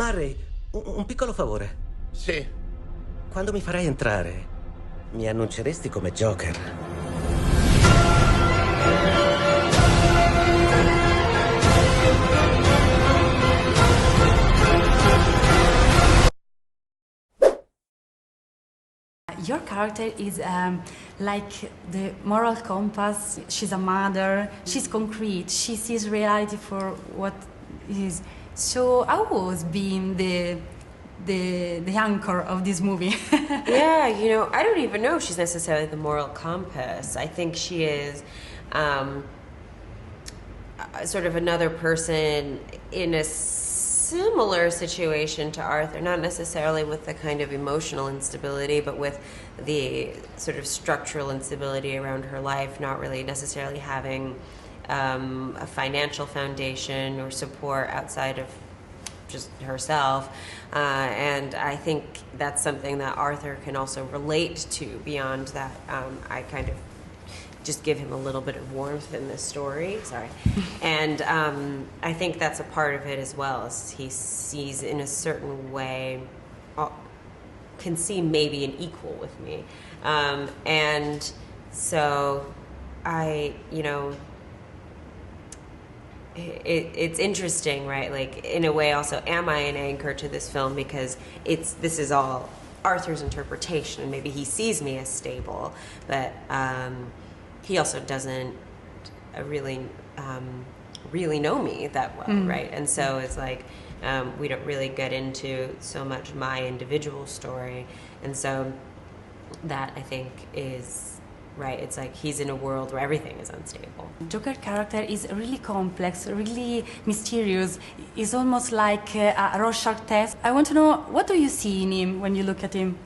Murray, un piccolo favore. Sì. Quando mi farai entrare, mi annunceresti come Joker. Your character is like the moral compass. She's a mother, she's concrete, she sees reality for what it is. So I was being the anchor of this movie. Yeah, you know, I don't even know if she's necessarily the moral compass. I think she is sort of another person in a similar situation to Arthur, not necessarily with the kind of emotional instability, but with the sort of structural instability around her life, not really necessarily having a financial foundation or support outside of just herself. And I think that's something that Arthur can also relate to beyond that. I kind of just give him a little bit of warmth in this story. Sorry. And I think that's a part of it as well, as he sees in a certain way, can see maybe an equal with me. And so it's interesting, right? Like, in a way also, am I an anchor to this film because this is all Arthur's interpretation, and maybe he sees me as stable, but he also doesn't really know me that well, right? And so it's like we don't really get into so much my individual story, and so that, I think, is right. It's like he's in a world where everything is unstable. Joker character is really complex, really mysterious. It's almost like a Rorschach test. I want to know, what do you see in him when you look at him?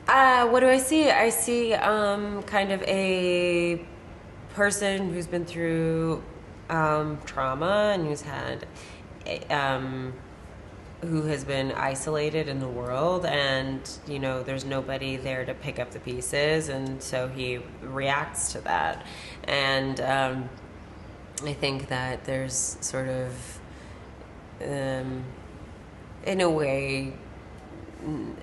What do I see? I see kind of a person who's been through trauma and who's had who has been isolated in the world, and there's nobody there to pick up the pieces, and so he reacts to that. And I think that there's sort of in a way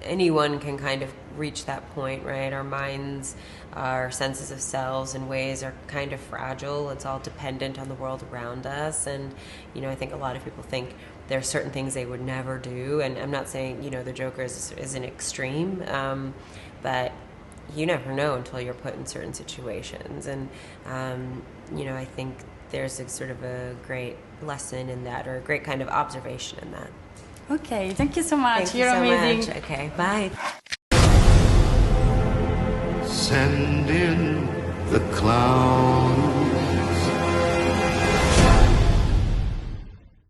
anyone can kind of reach that point, right? Our minds, our senses of selves in ways are kind of fragile. It's all dependent on the world around us. And, I think a lot of people think there are certain things they would never do. And I'm not saying, the Joker is an extreme, but you never know until you're put in certain situations. And, I think there's sort of a great lesson in that, or a great kind of observation in that. Okay, thank you so much. Thank You're you so amazing. much. Okay, bye. Send in the clown.